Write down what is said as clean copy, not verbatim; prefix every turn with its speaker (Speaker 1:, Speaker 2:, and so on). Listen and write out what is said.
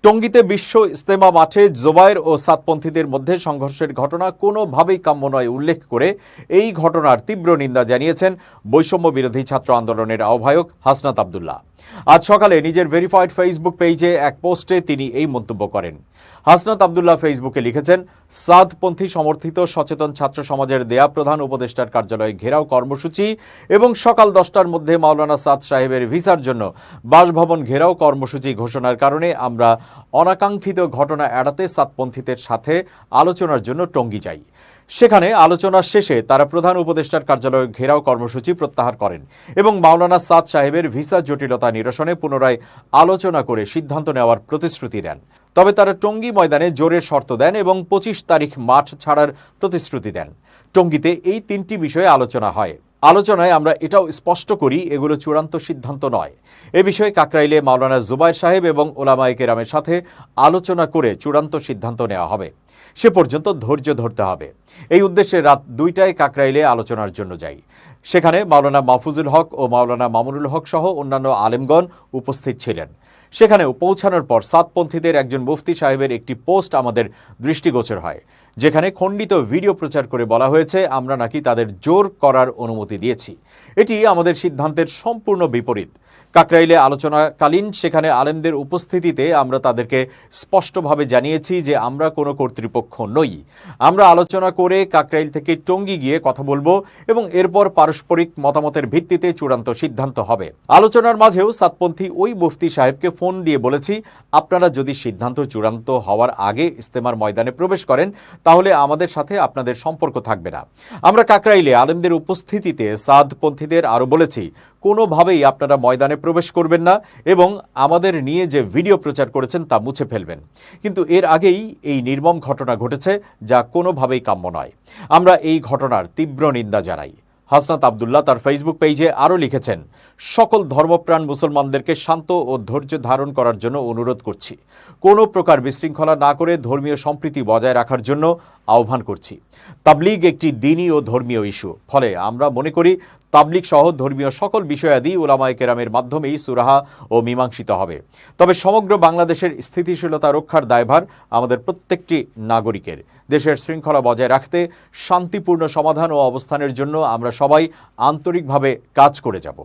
Speaker 1: টঙ্গীতে বিশ্ব ইজতেমা মাঠে জোবায়ের ও সাতপন্থীদের মধ্যে সংঘর্ষের ঘটনা কোনোভাবেই কাম্য নয় উল্লেখ করে এই ঘটনার তীব্র নিন্দা জানিয়েছেন বৈষম্য বিরোধী ছাত্র আন্দোলনের আহ্বায়ক হাসনাত আব্দুল্লাহ। আজ সকালে নিজের ভেরিফাইড ফেসবুক পেজে এক পোস্টে তিনি এই মন্তব্য করেন। হাসনাত আব্দুল্লাহ ফেসবুকে লিখেছেন, সাদপন্থী সমর্থিত সচেতন ছাত্র সমাজের দেয়া প্রধান উপদেষ্টার কার্যালয়ে ঘেরাও কর্মসূচি এবং সকাল 10টার মধ্যে মাওলানা সাদ সাহেবের ভিসার জন্য বাসভবন ঘেরাও কর্মসূচি ঘোষণার কারণে আমরা অনাকাঙ্ক্ষিত ঘটনা এড়াতে সাদপন্থীদের সাথে আলোচনার জন্য টঙ্গী যাই। সেখানে আলোচনার শেষে তারা প্রধান উপদেষ্টার কার্যালয়ে ঘেরাও কর্মসূচি প্রত্যাহার করেন এবং মাওলানা সাদ সাহেবের ভিসা জটিলতা নিরসনে পুনরায় আলোচনা করে সিদ্ধান্ত নেওয়ার প্রতিশ্রুতি দেন। তবে তারা টঙ্গী ময়দানে জোরের শর্ত দেন এবং 25 তারিখ মাঠ ছাড়ার প্রতিশ্রুতি দেন। টঙ্গীতে এই 3টি বিষয়ে আলোচনা হয়। আলোচনায় আমরা এটাও স্পষ্ট করি, এগুলো চূড়ান্ত সিদ্ধান্ত নয়। এ বিষয়ে কাকরাইলে মাওলানা জুবায়ের সাহেব এবং ওলামায়ে কেরামের সাথে আলোচনা করে চূড়ান্ত সিদ্ধান্ত নেওয়া হবে। সে পর্যন্ত ধৈর্য ধরতে হবে। এই উদ্দেশ্যে রাত 2টায় কাকরাইলে আলোচনার জন্য যাই। সেখানে মাওলানা মাহফুজুল হক ও মাওলানা মামুনুল হক সহ অন্যান্য আলেমগণ উপস্থিত ছিলেন। সেখানে পৌঁছানোর পর সাতপন্থীদের একজন মুফতি সাহেবের একটি পোস্ট আমাদের দৃষ্টিগোচর হয়, যেখানে খণ্ডিত ভিডিও প্রচার করে বলা হয়েছে আমরা নাকি তাদের জোর করার অনুমতি দিয়েছি। এটি আমাদের সিদ্ধান্তের সম্পূর্ণ বিপরীত। কাকরাইলে আলোচনাকালীন সেখানে আলেমদের উপস্থিতিতে আমরা তাদেরকে স্পষ্টভাবে জানিয়েছি যে আমরা কোনো কর্তৃপক্ষ নই। আমরা আলোচনা করে কাকরাইল থেকে টঙ্গী গিয়ে কথা বলবো এবং এরপর পারস্পরিক মতামতের ভিত্তিতে চূড়ান্ত সিদ্ধান্ত হবে। আলোচনার মাঝেও সাতপন্থী ওই মুফতি সাহেবকে ফোন দিয়ে বলেছি, আপনারা যদি সিদ্ধান্ত চূড়ান্ত হওয়ার আগে ইজতেমার ময়দানে প্রবেশ করেন তাহলে আমাদের সাথে আপনাদের সম্পর্ক থাকবে না। আমরা কাকরাইলে আলেমদের উপস্থিতিতে সাদপন্থীদের আরও বলেছি, কোনোভাবেই আপনারা ময়দানে প্রবেশ করবেন না এবং আমাদের নিয়ে যে ভিডিও প্রচার করেছেন তা মুছে ফেলবেন। কিন্তু এর আগেই এই নির্মম ঘটনা ঘটেছে, যা কোনোভাবেই কাম্য নয়। আমরা এই ঘটনার তীব্র নিন্দা জানাই। হাসনাত আব্দুল্লাহ তার ফেসবুক পেজে আরও লিখেছেন, সকল ধর্মপ্রাণ মুসলমানদেরকে শান্ত ও ধৈর্য ধারণ করার জন্য অনুরোধ করছি। কোনো প্রকার বিশৃঙ্খলা না করে ধর্মীয় সম্প্রীতি বজায় রাখার জন্য আহ্বান করছি। তাবলীগ একটি দ্বীনি ও ধর্মীয় ইস্যু, ফলে আমরা মনে করি তাবলীগ সহ ধর্মীয় সকল বিষয়াদি উলামায়ে কেরামের মাধ্যমেই সুরাহা ও মীমাংসিত হবে। তবে সমগ্র বাংলাদেশের স্থিতিশীলতা রক্ষার দায়ভার আমাদের প্রত্যেকটি নাগরিকের। দেশের শৃঙ্খলা বজায় রাখতে শান্তিপূর্ণ সমাধান ও অবস্থানের জন্য আমরা সবাই আন্তরিকভাবে কাজ করে যাব।